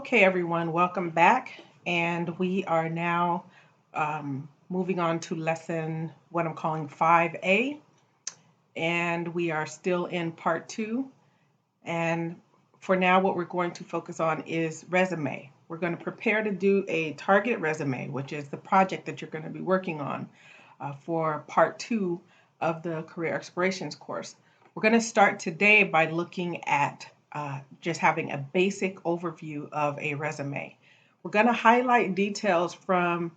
Okay, everyone, welcome back. And we are now moving on to lesson, what I'm calling 5A. And we are still in part 2. And for now, what we're going to focus on is resume. We're going to prepare to do a targeted resume, which is the project that you're going to be working on for part 2 of the Career Explorations course. We're going to start today by looking at just having a basic overview of a resume. We're going to highlight details from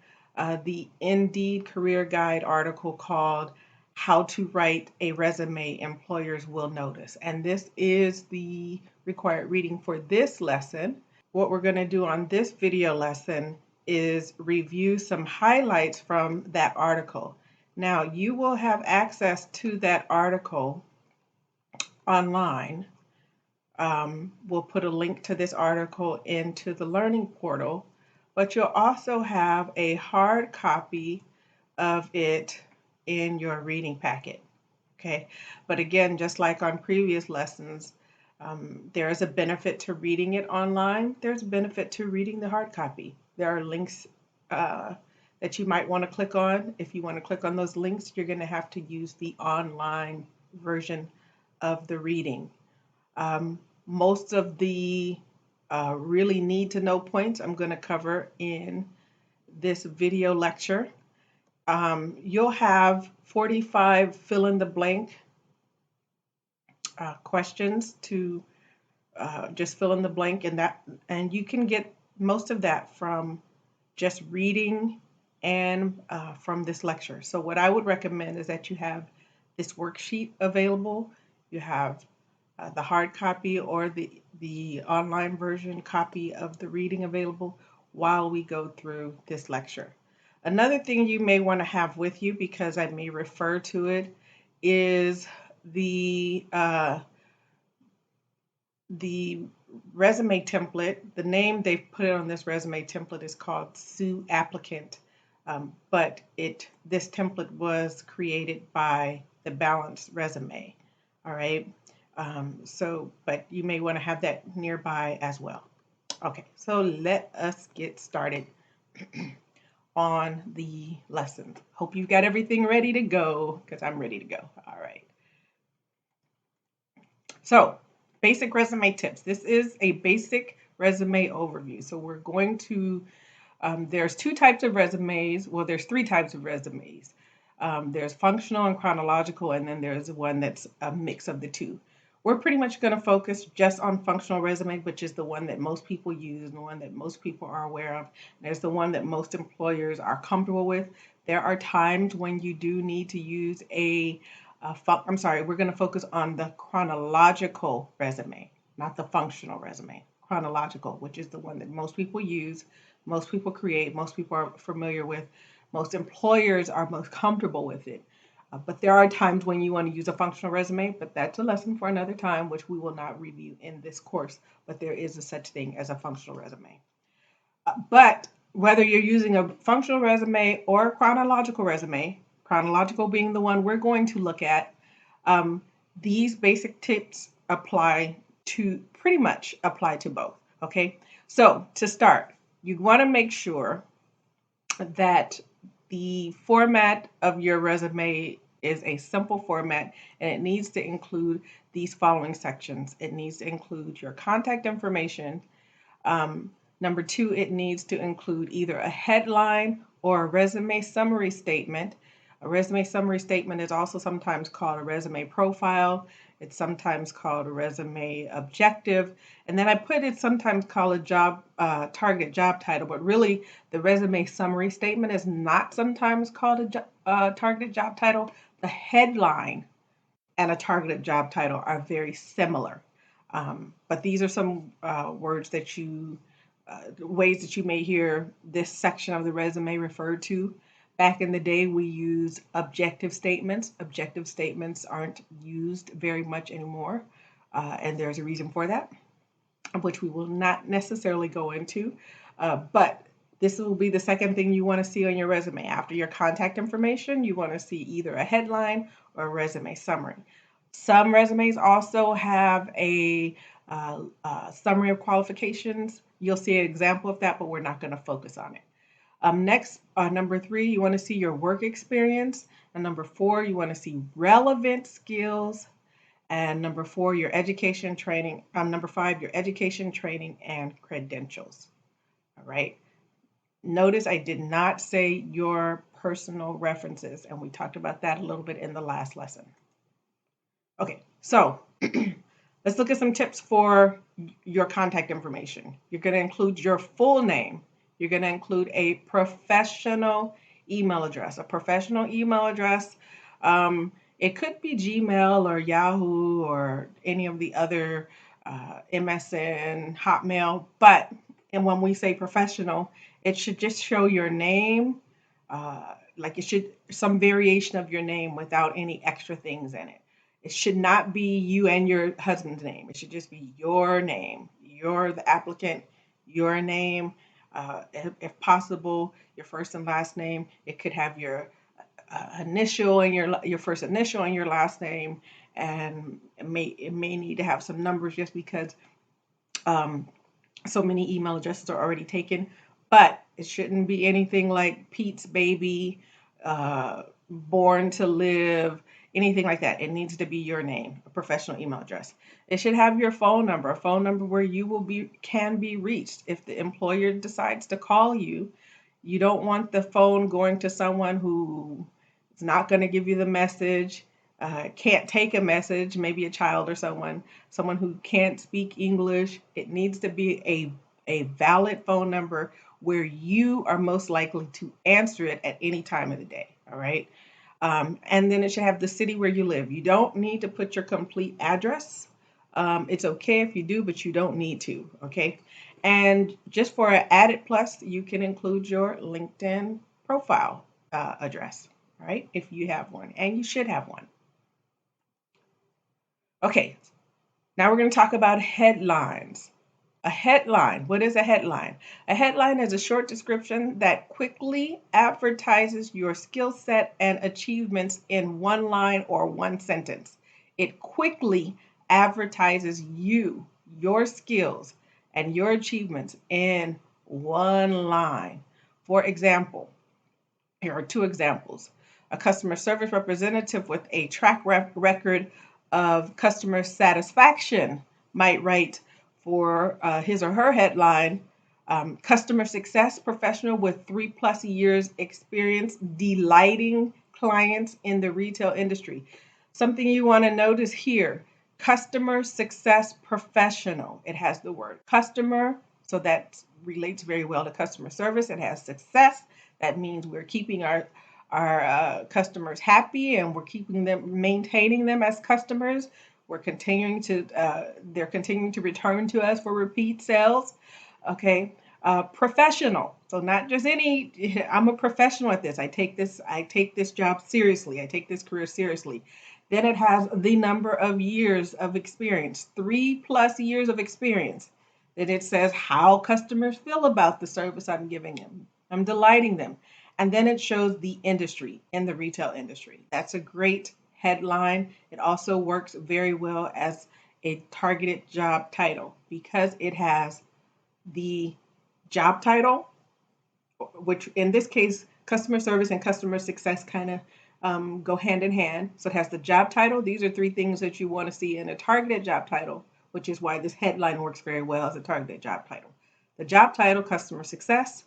the Indeed Career Guide article called How to Write a Resume Employers Will Notice. And this is the required reading for this lesson. What we're going to do on this video lesson is review some highlights from that article. Now, you will have access to that article online. We'll put a link to this article into the learning portal, but you'll also have a hard copy of it in your reading packet. Okay, but again, just like on previous lessons, there is a benefit to reading it online. There's a benefit to reading the hard copy. There are links that you might want to click on. If you want to click on those links, you're going to have to use the online version of the reading. Most of the really need to know points I'm going to cover in this video lecture. You'll have 45 fill in the blank questions to just fill in the blank and you can get most of that from just reading and from this lecture. So what I would recommend is that you have this worksheet available. You have the hard copy or the online version copy of the reading available while we go through this lecture. Another thing you may want to have with you, because I may refer to it, is the resume template. The name they've put on this resume template is called Sue Applicant, but this template was created by the Balanced Resume. All right. But you may want to have that nearby as well. Okay, so let us get started on the lesson. Hope you've got everything ready to go, because I'm ready to go. All right. So, basic resume tips. This is a basic resume overview. So we're going to, there's two types of resumes. Well, there's three types of resumes. There's functional and chronological, and then there's one that's a mix of the two. We're pretty much going to focus just on functional resume, which is the one that most people use and the one that most people are aware of. There's the one that most employers are comfortable with. There are times when you do need to use we're going to focus on the chronological resume, not the functional resume. Chronological, which is the one that most people use, most people create, most people are familiar with, most employers are most comfortable with it. But there are times when you want to use a functional resume, but that's a lesson for another time, which we will not review in this course. But there is a such thing as a functional resume. But whether you're using a functional resume or a chronological resume, chronological being the one we're going to look at, these basic tips pretty much apply to both. Okay, so to start, you want to make sure that the format of your resume is a simple format, and it needs to include these following sections. It needs to include your contact information. Number 2, it needs to include either a headline or a resume summary statement. A resume summary statement is also sometimes called a resume profile. It's sometimes called a resume objective. And then I put it sometimes called a targeted job title, but really the resume summary statement is not sometimes called a targeted job title. The headline and a targeted job title are very similar. But these are some ways that you may hear this section of the resume referred to. Back in the day, we used objective statements. Objective statements aren't used very much anymore, and there's a reason for that, which we will not necessarily go into. But this will be the second thing you want to see on your resume. After your contact information, you want to see either a headline or a resume summary. Some resumes also have a summary of qualifications. You'll see an example of that, but we're not going to focus on it. Next, number 3, you want to see your work experience. And number 4, you want to see relevant skills. And number 4, your education training. Number 5, your education training and credentials. All right. Notice I did not say your personal references, and we talked about that a little bit in the last lesson. Okay, so let's look at some tips for your contact information. You're going to include your full name. You're going to include a professional email address. A professional email address, it could be Gmail or Yahoo or any of the other MSN, Hotmail, and when we say professional, it should just show your name, like it should some variation of your name without any extra things in it. It should not be you and your husband's name. It should just be your name. You're the applicant, your name. If possible, your first and last name. It could have your initial and your first initial and your last name, and it may need to have some numbers just because um, so many email addresses are already taken. But it shouldn't be anything like Pete's baby, born to live, anything like that. It needs to be your name, a professional email address. It should have your phone number, a phone number where you can be reached. If the employer decides to call you, you don't want the phone going to someone who is not going to give you the message, can't take a message, maybe a child or someone who can't speak English. It needs to be a valid phone number where you are most likely to answer it at any time of the day. All right. And then it should have the city where you live. You don't need to put your complete address. It's okay if you do, but you don't need to. Okay. And just for an added plus, you can include your LinkedIn profile address, right? If you have one, and you should have one. Okay. Now we're going to talk about headlines. A headline. What is a headline? A headline is a short description that quickly advertises your skill set and achievements in one line or one sentence. It quickly advertises your skills, and your achievements in one line. For example, here are two examples. A customer service representative with a track record of customer satisfaction might write for his or her headline, customer success professional with 3+ years experience delighting clients in the retail industry. Something you want to notice here, customer success professional. It has the word customer, so that relates very well to customer service. It has success. That means we're keeping our customers happy, and we're keeping them, maintaining them as customers. We're continuing to they're continuing to return to us for repeat sales. Okay, professional. So not just any. I'm a professional at this. I take this job seriously. I take this career seriously. Then it has the number of years of experience, 3+ years of experience. Then it says how customers feel about the service I'm giving them. I'm delighting them. And then it shows the industry in the retail industry. That's a great headline. It also works very well as a targeted job title because it has the job title, which in this case, customer service and customer success kind of go hand in hand. So it has the job title. These are three things that you want to see in a targeted job title, which is why this headline works very well as a targeted job title. The job title, customer success,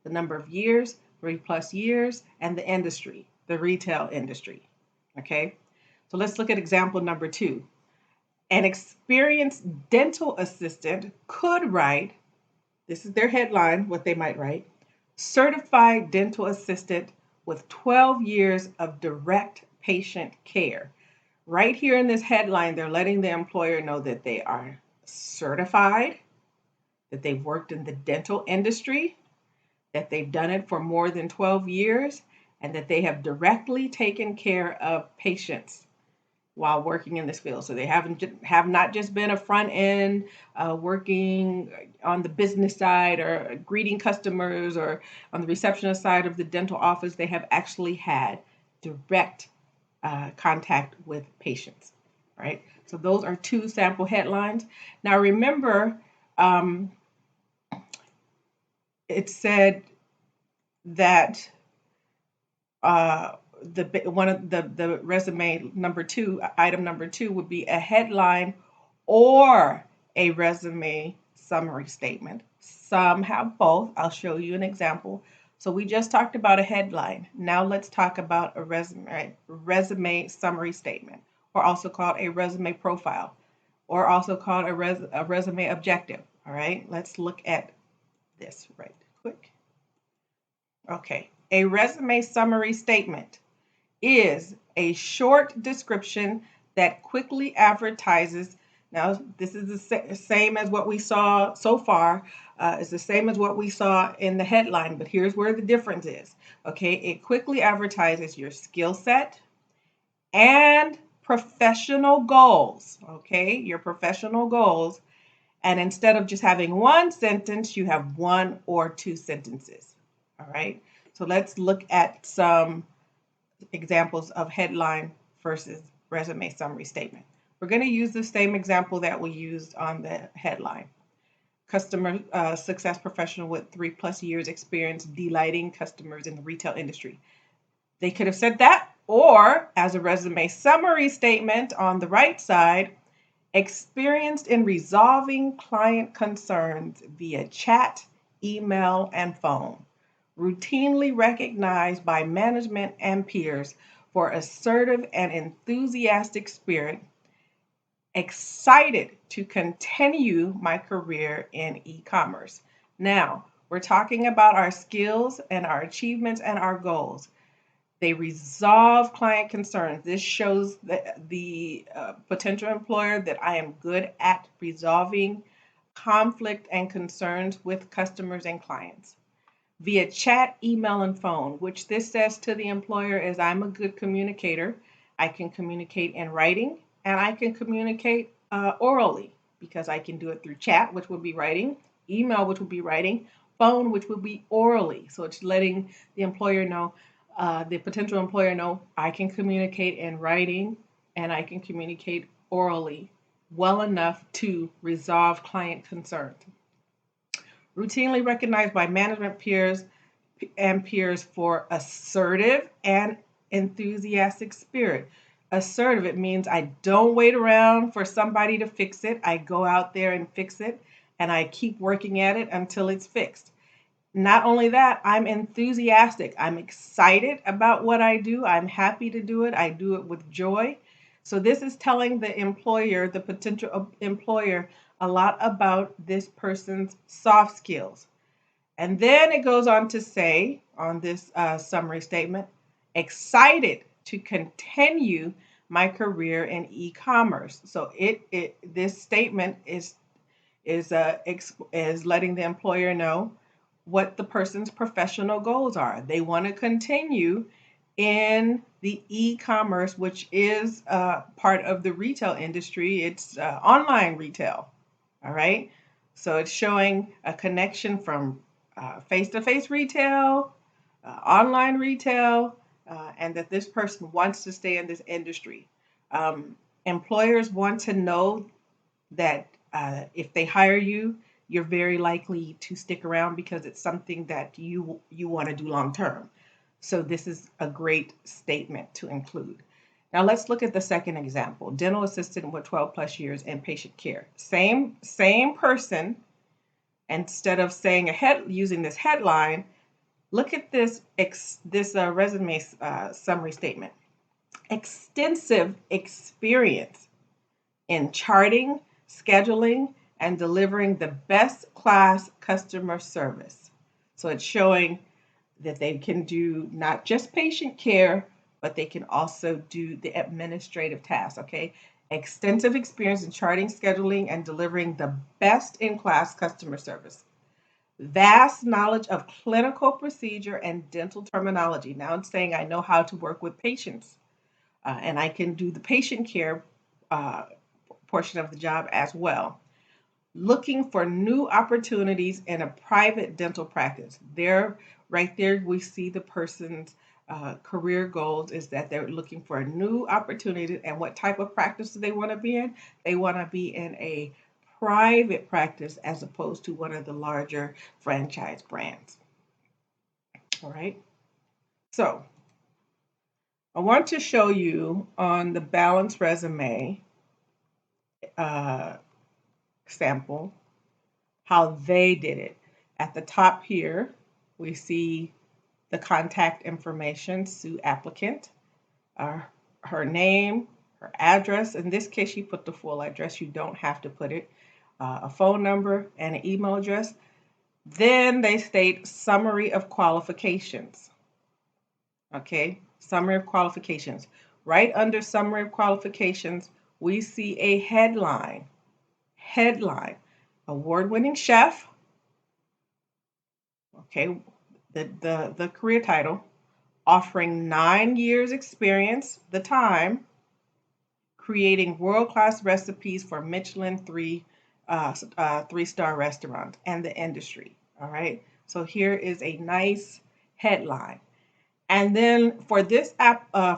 the number of years, 3+ years, and the industry, the retail industry. Okay, so let's look at example number 2. An experienced dental assistant could write, this is their headline, what they might write, certified dental assistant with 12 years of direct patient care. Right here in this headline, they're letting the employer know that they are certified, that they've worked in the dental industry, that they've done it for more than 12 years, and that they have directly taken care of patients while working in this field. So they have not just been a front end working on the business side or greeting customers or on the receptionist side of the dental office. They have actually had direct contact with patients. Right. So those are two sample headlines. Now remember, um, it said that uh, the one of the resume number two, item number two, would be a headline or a resume summary statement. Some have both. I'll show you an example. So we just talked about a headline. Now let's talk about a resume summary statement, or also called a resume profile, or also called a resume objective. All right, let's look at this right quick. Okay, a resume summary statement is a short description that quickly advertises. Now, this is the same as what we saw so far. It's the same as what we saw in the headline, but here's where the difference is. Okay, it quickly advertises your skill set and professional goals. Okay, your professional goals. And instead of just having one sentence, you have one or two sentences. All right, so let's look at some examples of headline versus resume summary statement. We're going to use the same example that we used on the headline. Customer success professional with 3+ years experience delighting customers in the retail industry. They could have said that, or as a resume summary statement on the right side, experienced in resolving client concerns via chat, email, and phone, routinely recognized by management and peers for assertive and enthusiastic spirit, excited to continue my career in e-commerce. Now, we're talking about our skills and our achievements and our goals. They resolve client concerns. This shows the potential employer that I am good at resolving conflict and concerns with customers and clients via chat, email, and phone, which this says to the employer is I'm a good communicator. I can communicate in writing and I can communicate orally because I can do it through chat, which would be writing, email, which would be writing, phone, which would be orally. So it's letting the employer know, the potential employer know, I can communicate in writing and I can communicate orally well enough to resolve client concerns. Routinely recognized by management peers for assertive and enthusiastic spirit. Assertive, it means I don't wait around for somebody to fix it. I go out there and fix it, and I keep working at it until it's fixed. Not only that, I'm enthusiastic. I'm excited about what I do. I'm happy to do it. I do it with joy. So this is telling the employer, the potential employer, a lot about this person's soft skills. And then it goes on to say on this summary statement, excited to continue my career in e-commerce. So this statement is letting the employer know what the person's professional goals are. They want to continue in the e-commerce, which is part of the retail industry. It's online retail. All right. So it's showing a connection from face-to-face retail, online retail, and that this person wants to stay in this industry. Employers want to know that if they hire you, you're very likely to stick around because it's something that you want to do long term. So this is a great statement to include. Now let's look at the second example. Dental assistant with 12+ years in patient care. Same person. Instead of saying using this headline, look at this resume summary statement. Extensive experience in charting, scheduling, and delivering the best class customer service. So it's showing that they can do not just patient care, but they can also do the administrative tasks, okay? Extensive experience in charting, scheduling, and delivering the best in class customer service. Vast knowledge of clinical procedure and dental terminology. Now it's saying I know how to work with patients and I can do the patient care uh, portion of the job as well. Looking for new opportunities in a private dental practice. Right there, we see the person's career goals is that they're looking for a new opportunity. And what type of practice do they want to be in? They want to be in a private practice as opposed to one of the larger franchise brands. All right. So I want to show you on the balanced resume uh, sample how they did it. At the top here, we see the contact information, Sue applicant, uh, her name, her address. In this case, she put the full address. You don't have to put it. A phone number and an email address. Then they state summary of qualifications. Okay, summary of qualifications. Right under summary of qualifications, we see a headline. Headline, award-winning chef. Okay, the career title, offering 9 years experience, the time, creating world-class recipes for Michelin 3-star restaurants and the industry. All right, so here is a nice headline. And then for this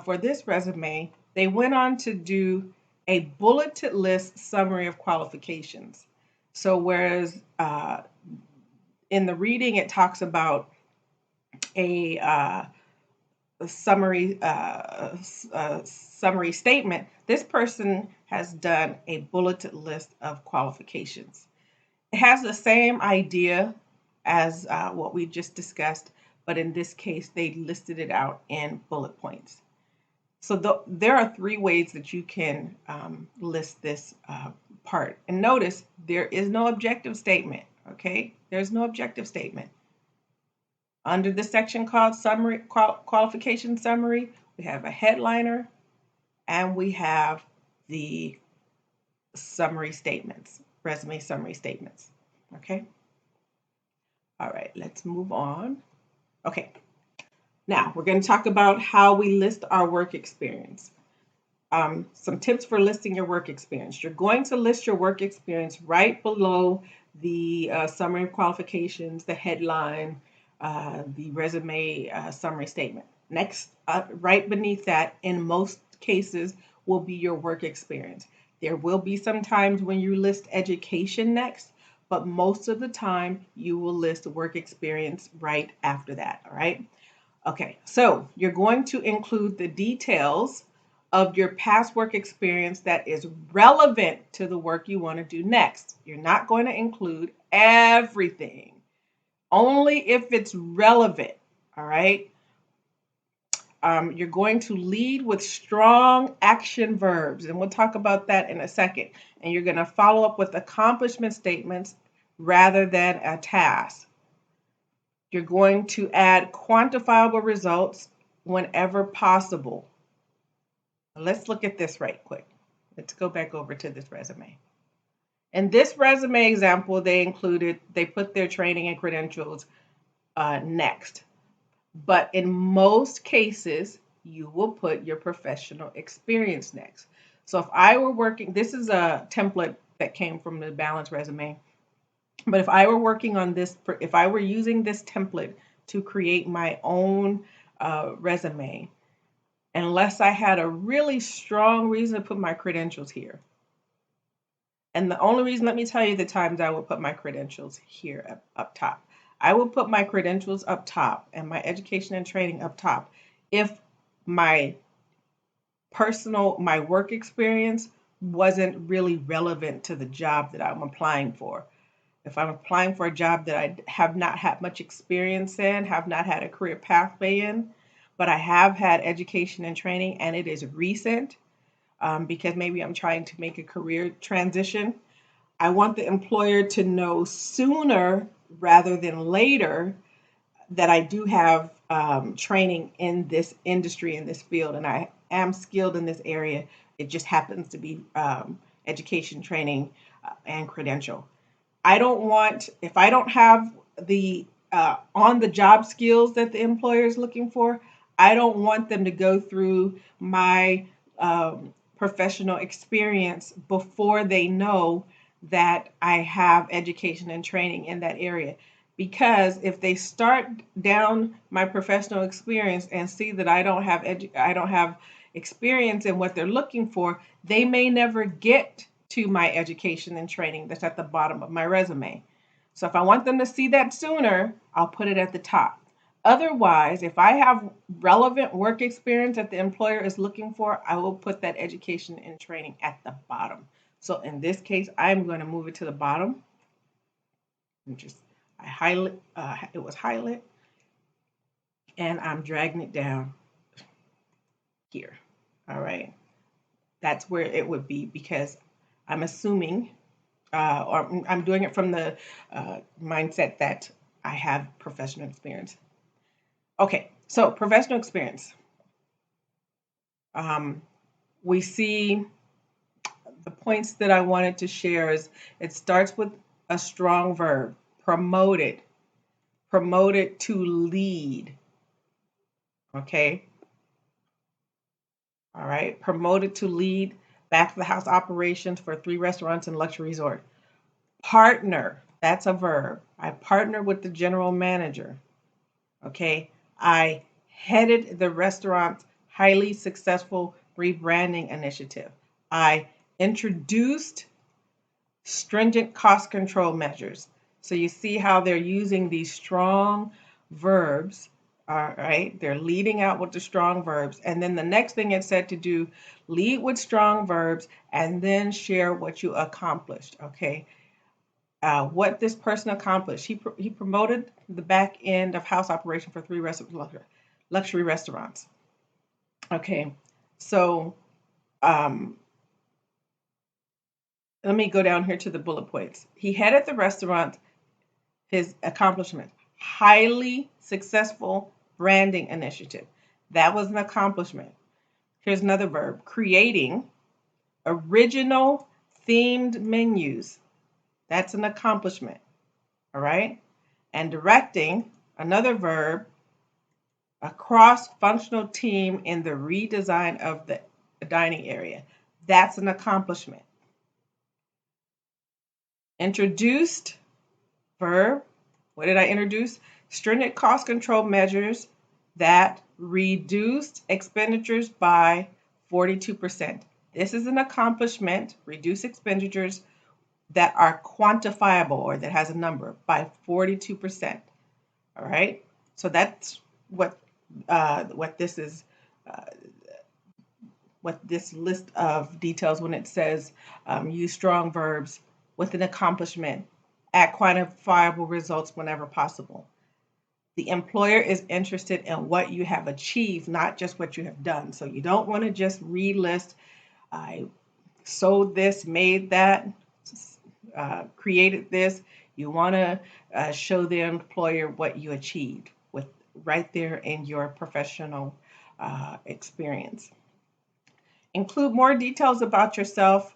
for this resume, they went on to do a bulleted list summary of qualifications. So whereas in the reading it talks about a summary summary statement, this person has done a bulleted list of qualifications. It has the same idea as what we just discussed, but in this case, they listed it out in bullet points. So there are 3 ways that you can list this part. And notice there is no objective statement, okay? There's no objective statement. Under the section called summary, qualification summary, we have a headliner and we have the summary statements, resume summary statements, okay? All right, let's move on. Okay, now we're going to talk about how we list our work experience. Some tips for listing your work experience. You're going to list your work experience right below the summary of qualifications, the headline, the resume summary statement. Next, right beneath that, in most cases, will be your work experience. There will be some times when you list education next, but most of the time you will list work experience right after that, all right? Okay, so you're going to include the details of your past work experience that is relevant to the work you want to do next. You're not going to include everything, only if it's relevant, all right? You're going to lead with strong action verbs, and we'll talk about that in a second. And you're going to follow up with accomplishment statements rather than a task. You're going to add quantifiable results whenever possible. Let's look at this right quick. Let's go back over to this resume. In this resume example, they put their training and credentials next. But in most cases, you will put your professional experience next. So if I were working, this is a template that came from the balanced resume. But if I were working on this, if I were using this template to create my own resume, unless I had a really strong reason to put my credentials here. And the only reason, let me tell you the times I would put my credentials here up top. I will put my credentials up top and my education and training up top if my my work experience wasn't really relevant to the job that I'm applying for. If I'm applying for a job that I have not had much experience in, have not had a career pathway in, but I have had education and training and it is recent because maybe I'm trying to make a career transition, I want the employer to know sooner rather than later that I do have training in this industry, in this field, and I am skilled in this area. It just happens to be education, training, and credential. I don't want, if I don't have the on the job skills that the employer is looking for, I don't want them to go through my professional experience before they know that I have education and training in that area. because if they start down my professional experience and see that I don't have experience in what they're looking for, they may never get to my education and training that's at the bottom of my resume. So if I want them to see that sooner, I'll put it at the top. Otherwise, if I have relevant work experience that the employer is looking for, I will put that education and training at the bottom. So in this case, I'm going to move it to the bottom and just I highlight it was highlight, and I'm dragging it down here. All right, that's where it would be because I'm assuming or I'm doing it from the mindset that I have professional experience. Okay, so professional experience. Um, we see the points that I wanted to share is it starts with a strong verb, promoted, promoted to lead. Okay, all right, promoted to lead back of the house operations for 3 restaurants and luxury resort. Partner, that's a verb. I partner with the general manager. Okay, I headed the restaurant's highly successful rebranding initiative. I introduced stringent cost control measures. So you see how they're using these strong verbs. All right, they're leading out with the strong verbs. And then the next thing it said to do, lead with strong verbs and then share what you accomplished. Okay, what this person accomplished. He promoted the back end of house operation for 3 luxury restaurants. Okay, so um, let me go down here to the bullet points. He headed the restaurant, his accomplishment, highly successful branding initiative. That was an accomplishment. Here's another verb, creating original themed menus. That's an accomplishment. All right. And directing, another verb, a cross functional team in the redesign of the dining area. That's an accomplishment. Introduced, verb, what did I introduce? Stringent cost control measures that reduced expenditures by 42%. This is an accomplishment, reduce expenditures that are quantifiable or that has a number by 42%. All right. So that's what this is. Uh, what this list of details when it says use strong verbs with an accomplishment at quantifiable results whenever possible. The employer is interested in what you have achieved, not just what you have done. So you don't want to just relist, I sold this, made that, created this. You want to show the employer what you achieved with right there in your professional experience. Include more details about yourself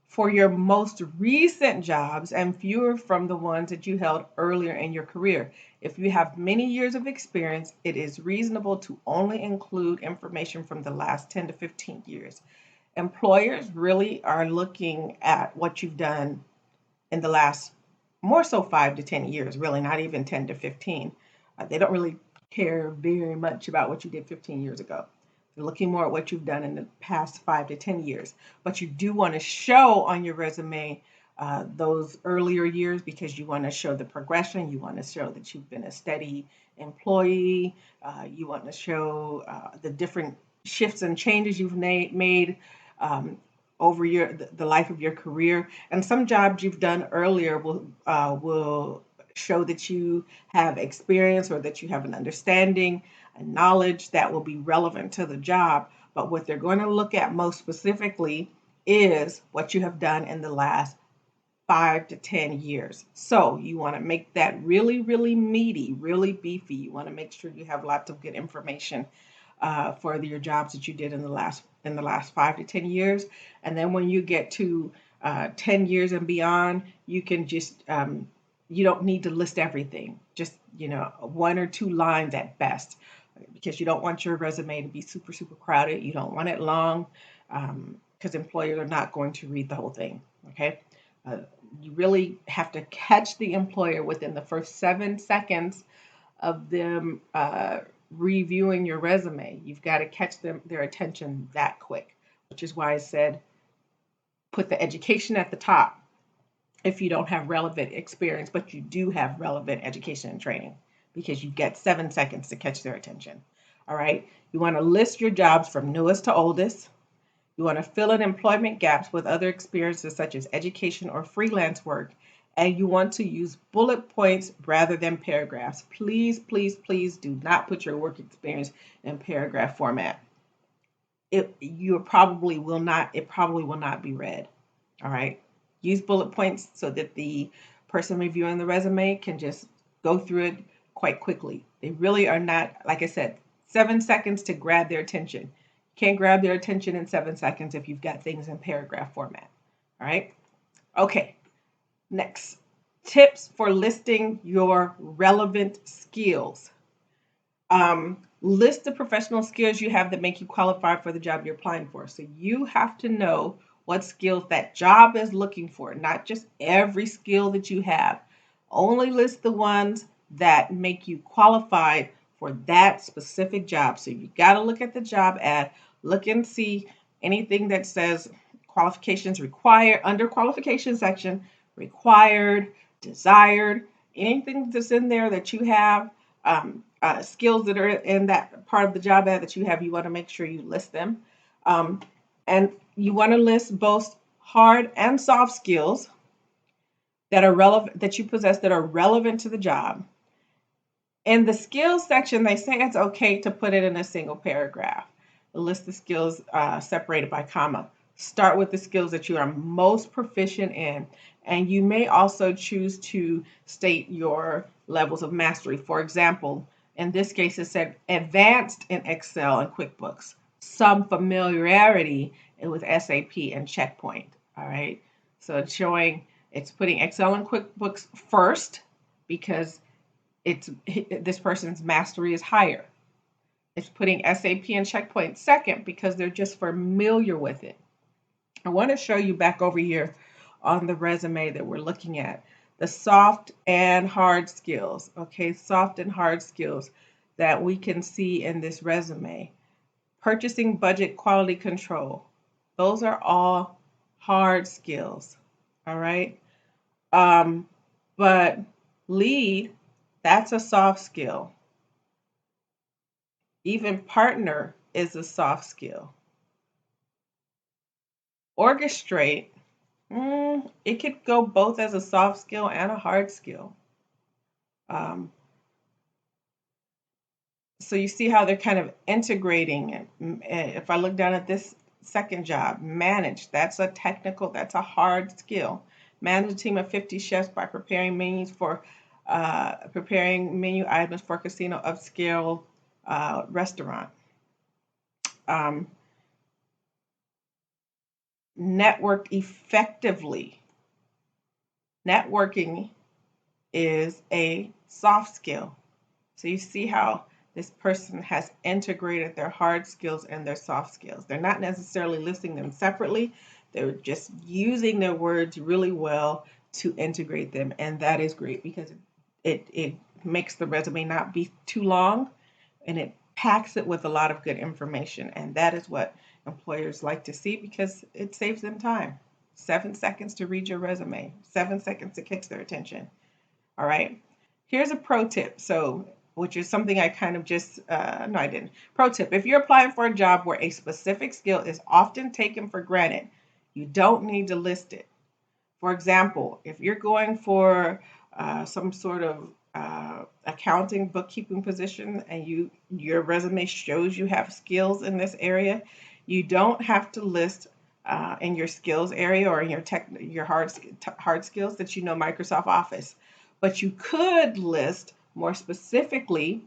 for your most recent jobs and fewer from the ones that you held earlier in your career. If you have many years of experience, it is reasonable to only include information from the last 10 to 15 years. Employers really are looking at what you've done in the last more so 5 to 10 years, really, not even 10 to 15. They don't really care very much about what you did 15 years ago. They're looking more at what you've done in the past 5 to 10 years. But you do want to show on your resume those earlier years because you want to show the progression. You want to show that you've been a steady employee. You want to show the different shifts and changes you've made um, over the life of your career. And some jobs you've done earlier will show that you have experience or that you have an understanding and knowledge that will be relevant to the job. But what they're going to look at most specifically is what you have done in the last 5 to 10 years. So you want to make that really, really meaty, really beefy. You want to make sure you have lots of good information for your jobs that you did in the last 5 to 10 years. And then when you get to 10 years and beyond, you can just you don't need to list everything. Just 1 or 2 lines at best, because you don't want your resume to be super super crowded. You don't want it long because employers are not going to read the whole thing. Okay. Uh, You really have to catch the employer within the first 7 seconds of them reviewing your resume. You've got to catch their attention that quick, which is why I said put the education at the top if you don't have relevant experience, but you do have relevant education and training because you've got 7 seconds to catch their attention. All right. You want to list your jobs from newest to oldest. You want to fill in employment gaps with other experiences such as education or freelance work. And you want to use bullet points rather than paragraphs. Please, please, please do not put your work experience in paragraph format. It probably will not be read. All right. Use bullet points so that the person reviewing the resume can just go through it quite quickly. They really are not, like I said, 7 seconds to grab their attention. You can't grab their attention in 7 seconds if you've got things in paragraph format. All right. Okay. Next, tips for listing your relevant skills. List the professional skills you have that make you qualified for the job you're applying for. So you have to know what skills that job is looking for, not just every skill that you have. Only list the ones that make you qualified for that specific job. So you got to look at the job ad, look and see anything that says qualifications required under qualification section, required, desired, anything that's in there that you have, skills that are in that part of the job ad that you have, you want to make sure you list them. And you want to list both hard and soft skills that are relevant, that you possess, that are relevant to the job. In the skills section, they say it's okay to put it in a single paragraph. List the skills separated by comma. Start with the skills that you are most proficient in. And you may also choose to state your levels of mastery. For example, in this case, it said advanced in Excel and QuickBooks, some familiarity with SAP and Checkpoint. All right. So it's putting Excel and QuickBooks first because this person's mastery is higher. It's putting SAP and Checkpoint second because they're just familiar with it. I want to show you back over here on the resume that we're looking at the soft and hard skills. Okay, soft and hard skills that we can see in this resume. Purchasing, budget, quality control. Those are all hard skills. All right. But lead, that's a soft skill. Even partner is a soft skill. Orchestrate, it could go both as a soft skill and a hard skill. So you see how they're kind of integrating. If I look down at this second job, manage, that's a hard skill. Manage a team of 50 chefs by preparing menu items for casino upscale restaurant. Network effectively. Networking is a soft skill. So you see how this person has integrated their hard skills and their soft skills. They're not necessarily listing them separately. They're just using their words really well to integrate them. And that is great because it makes the resume not be too long and it packs it with a lot of good information. And that is what employers like to see because it saves them time. 7 seconds to read your resume, 7 seconds to catch their attention. All right. Here's a pro tip. So, which is something I kind of just, no, I didn't. Pro tip. If you're applying for a job where a specific skill is often taken for granted, you don't need to list it. For example, if you're going for some sort of accounting, bookkeeping position and your resume shows you have skills in this area, you don't have to list in your skills area or in your hard skills that you know Microsoft Office. But you could list more specifically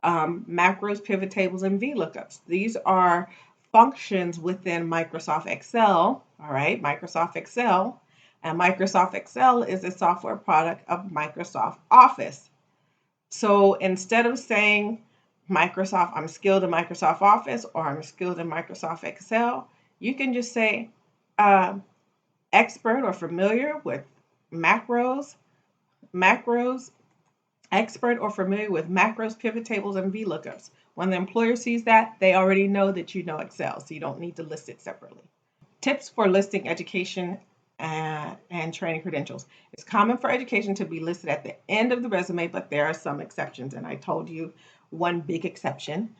macros, pivot tables, and VLOOKUPs. These are functions within Microsoft Excel, all right, Microsoft Excel. And Microsoft Excel is a software product of Microsoft Office. So instead of saying I'm skilled in Microsoft Office or I'm skilled in Microsoft Excel, you can just say expert or familiar with macros, macros, expert or familiar with macros, pivot tables, and VLOOKUPs. When the employer sees that, they already know that you know Excel, so you don't need to list it separately. Tips for listing education and training credentials. It's common for education to be listed at the end of the resume, but there are some exceptions, and I told you one big exception.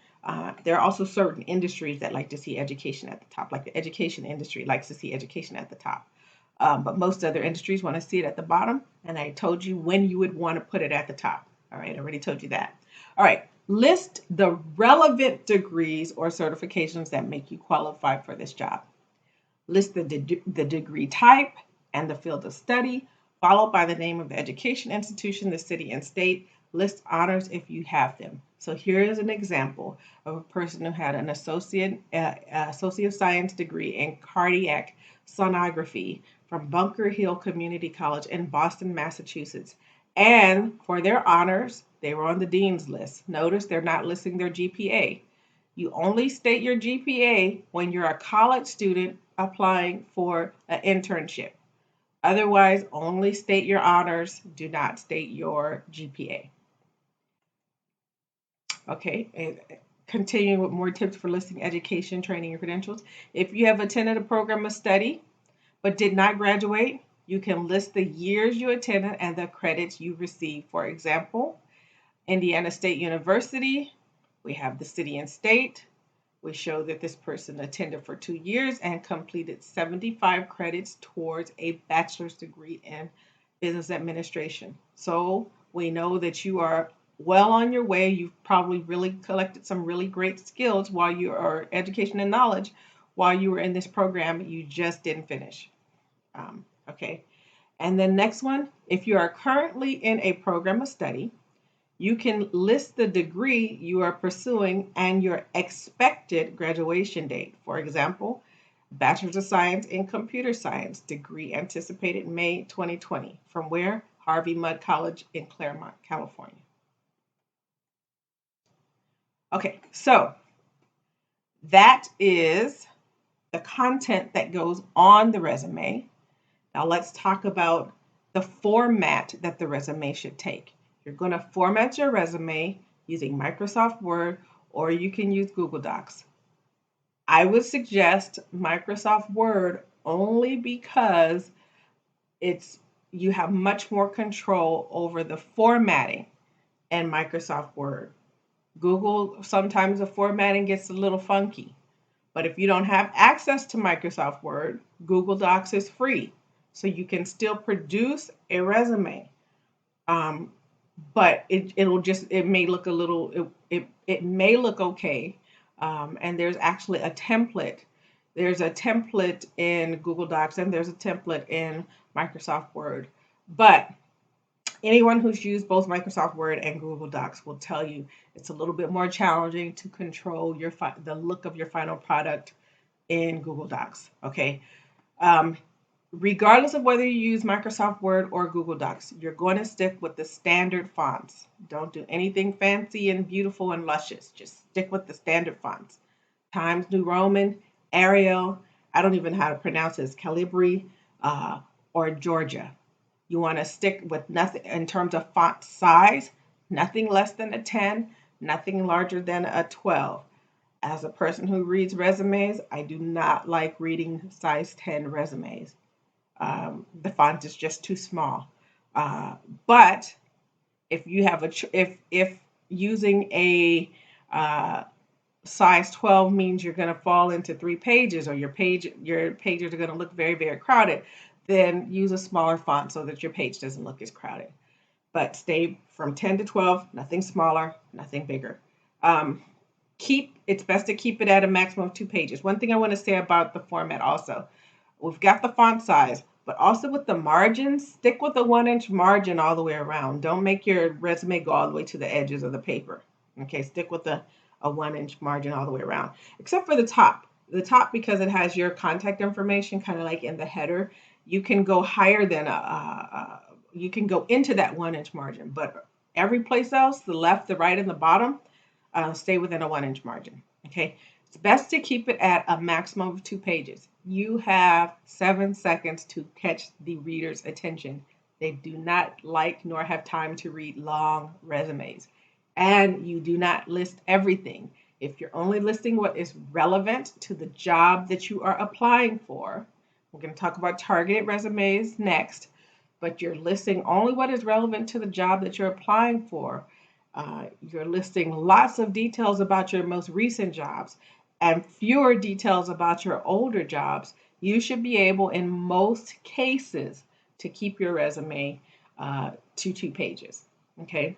There are also certain industries that like to see education at the top, like the education industry likes to see education at the top. But most other industries want to see it at the bottom, and I told you when you would want to put it at the top. All right, I already told you that. All right, list the relevant degrees or certifications that make you qualify for this job. List the degree type and the field of study, followed by the name of the education institution, the city and state. List honors if you have them. So here is an example of a person who had an associate of science degree in cardiac sonography from Bunker Hill Community College in Boston, Massachusetts. And for their honors, they were on the dean's list. Notice they're not listing their GPA. You only state your GPA when you're a college student applying for an internship. Otherwise, only state your honors. Do not state your GPA. Okay, and continuing with more tips for listing education, training, and credentials. If you have attended a program of study but did not graduate, you can list the years you attended and the credits you received. For example, Indiana State University, we have the city and state. We show that this person attended for 2 years and completed 75 credits towards a bachelor's degree in business administration. So we know that you are well on your way. You've probably really collected some really great skills while you are education and knowledge while you were in this program. You just didn't finish. Okay. And then next one, if you are currently in a program of study, you can list the degree you are pursuing and your expected graduation date. For example, Bachelor's of Science in Computer Science, degree anticipated May 2020. From where? Harvey Mudd College in Claremont, California. Okay, so that is the content that goes on the resume. Now let's talk about the format that the resume should take. You're going to format your resume using Microsoft Word, or you can use Google Docs. I would suggest Microsoft Word only because you have much more control over the formatting in Microsoft Word. Google, sometimes the formatting gets a little funky. But if you don't have access to Microsoft Word, Google Docs is free. So you can still produce a resume. But it may look a little, it may look okay. And there's actually a template. There's a template in Google Docs and there's a template in Microsoft Word. But anyone who's used both Microsoft Word and Google Docs will tell you it's a little bit more challenging to control the look of your final product in Google Docs. Okay. Regardless of whether you use Microsoft Word or Google Docs, you're going to stick with the standard fonts. Don't do anything fancy and beautiful and luscious. Just stick with the standard fonts. Times New Roman, Arial, I don't even know how to pronounce this, Calibri, or Georgia. You want to stick with nothing in terms of font size, nothing less than a 10, nothing larger than a 12. As a person who reads resumes, I do not like reading size 10 resumes. The font is just too small. But if you have if using a size 12 means you're going to fall into 3 pages, or your pages are going to look very, very crowded, then use a smaller font so that your page doesn't look as crowded. But stay from 10 to 12, nothing smaller, nothing bigger. It's best to keep it at a maximum of 2 pages. One thing I want to say about the format also, we've got the font size, but also with the margins, stick with the 1-inch margin all the way around. Don't make your resume go all the way to the edges of the paper. Okay, stick with a 1-inch margin all the way around, except for the top. The top, because it has your contact information kind of like in the header, you can go higher than you can go into that 1-inch margin, but every place else, the left, the right, and the bottom, stay within a 1-inch margin. Okay, it's best to keep it at a maximum of 2 pages. You have 7 seconds to catch the reader's attention. They do not like nor have time to read long resumes. And you do not list everything. If you're only listing what is relevant to the job that you are applying for, we're going to talk about targeted resumes next, but you're listing only what is relevant to the job that you're applying for. You're listing lots of details about your most recent jobs and fewer details about your older jobs. You should be able, in most cases, to keep your resume to 2 pages. Okay.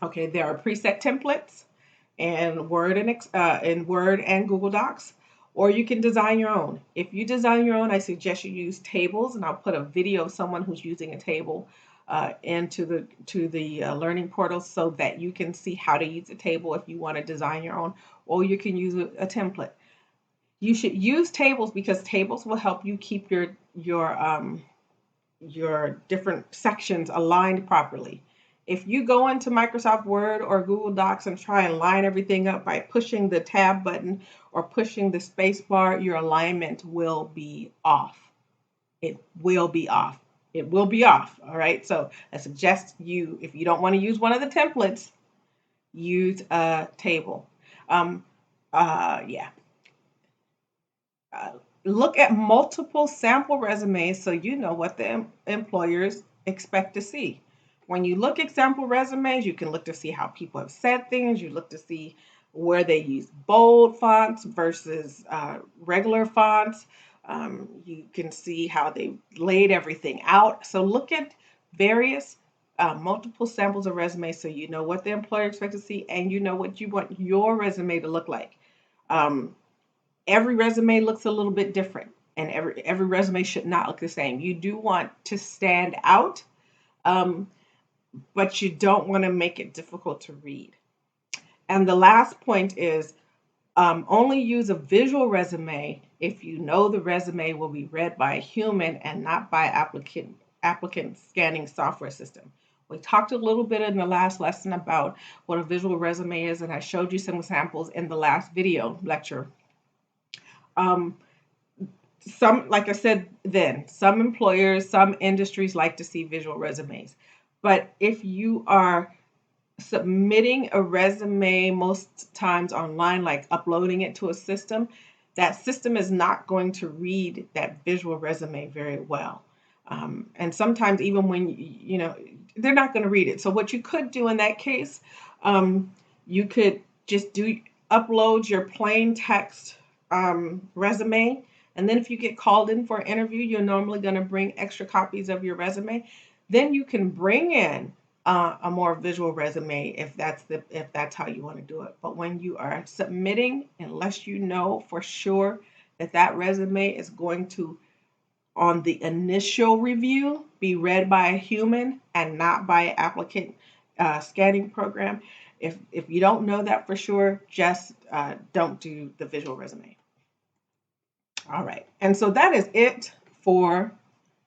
Okay. There are preset templates in Word and Google Docs, or you can design your own. If you design your own, I suggest you use tables, and I'll put a video of someone who's using a table into the learning portal so that you can see how to use a table if you want to design your own, or you can use a template. You should use tables because tables will help you keep your different sections aligned properly. If you go into Microsoft Word or Google Docs and try and line everything up by pushing the tab button or pushing the space bar, your alignment will be off. It will be off. It will be off. All right. So I suggest you, if you don't want to use one of the templates, use a table. Yeah. Look at multiple sample resumes so you know what the employers expect to see. When you look at sample resumes, you can look to see how people have said things. You look to see where they use bold fonts versus regular fonts. You can see how they laid everything out. So look at various multiple samples of resumes so you know what the employer expects to see and you know what you want your resume to look like. Every resume looks a little bit different, and every resume should not look the same. You do want to stand out, but you don't want to make it difficult to read. And the last point is only use a visual resume if you know the resume will be read by a human and not by applicant scanning software system. We talked a little bit in the last lesson about what a visual resume is, and I showed you some examples in the last video lecture. Like I said then, some employers, some industries like to see visual resumes. But if you are submitting a resume most times online, like uploading it to a system, that system is not going to read that visual resume very well. And sometimes even when, they're not going to read it. So what you could do in that case, you could just upload your plain text resume. And then if you get called in for an interview, you're normally going to bring extra copies of your resume. Then you can bring in a more visual resume if that's how you want to do it. But when you are submitting, unless you know for sure that resume is going to, on the initial review, be read by a human and not by an applicant scanning program, if you don't know that for sure, just don't do the visual resume. All right. And so that is it for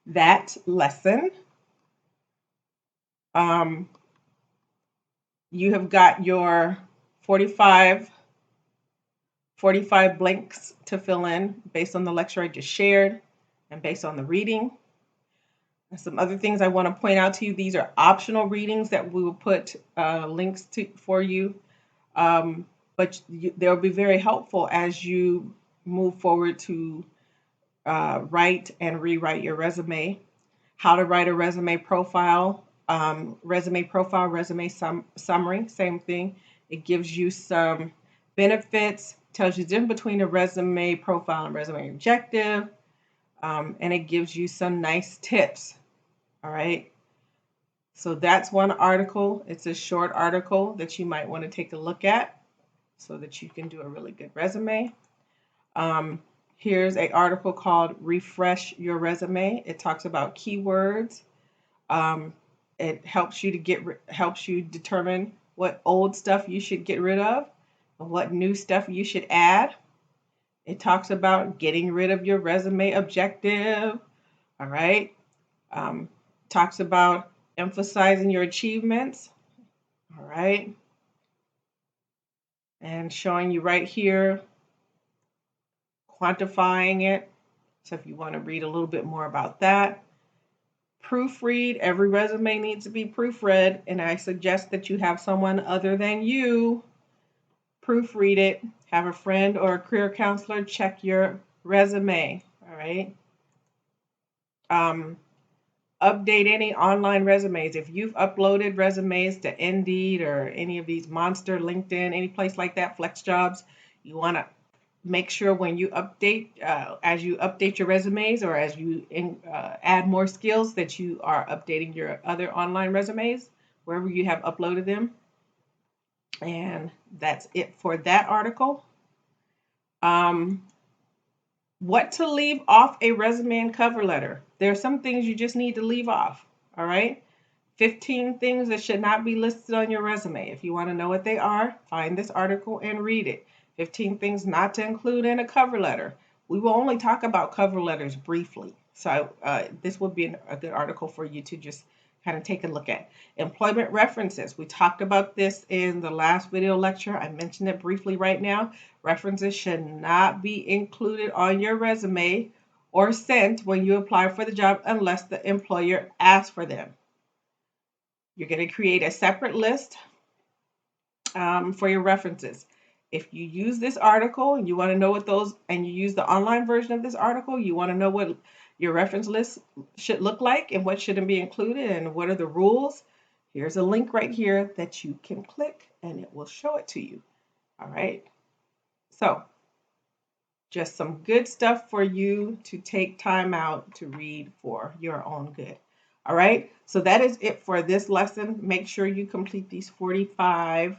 that lesson. You have got your 45 blanks to fill in based on the lecture I just shared and based on the reading. And some other things I want to point out to you. These are optional readings that we will put links to for you. But they'll be very helpful as you move forward to write and rewrite your resume. How to write a resume profile, resume summary, same thing. It gives you some benefits, tells you the difference between a resume profile and resume objective, and it gives you some nice tips. All right. So that's one article. It's a short article that you might want to take a look at so that you can do a really good resume. Here's an article called Refresh Your Resume. It talks about keywords. It helps you determine what old stuff you should get rid of and what new stuff you should add. It talks about getting rid of your resume objective. All right. Talks about emphasizing your achievements. All right. And showing you right here, quantifying it. So if you want to read a little bit more about that, Proofread. Every resume needs to be proofread, and I suggest that you have someone other than you proofread it. Have a friend or a career counselor check your resume. All right. Um, Update any online resumes. If you've uploaded resumes to Indeed or any of these Monster, LinkedIn, any place like that, Flex Jobs, you want to make sure when you update, as you update your resumes or as you add more skills, that you are updating your other online resumes wherever you have uploaded them. And that's it for that article. Um, what to leave off a resume and cover letter. There are some things you just need to leave off. All right. 15 things that should not be listed on your resume. If you want to know what they are, find this article and read it. 15 things not to include in a cover letter. We will only talk about cover letters briefly. So this would be a good article for you to just kind of take a look at. Employment references. We talked about this in the last video lecture. I mentioned it briefly right now. References should not be included on your resume or sent when you apply for the job unless the employer asks for them. You're going to create a separate list for your references. If you use this article and you want to know what those, and you use the online version of this article, you want to know what your reference list should look like and what shouldn't be included and what are the rules, here's a link right here that you can click and it will show it to you. All right. So just some good stuff for you to take time out to read for your own good. All right, so that is it for this lesson. Make sure you complete these 45.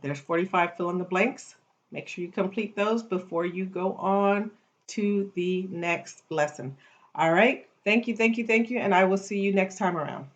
There's 45 fill in the blanks. Make sure you complete those before you go on to the next lesson. All right, thank you, and I will see you next time around.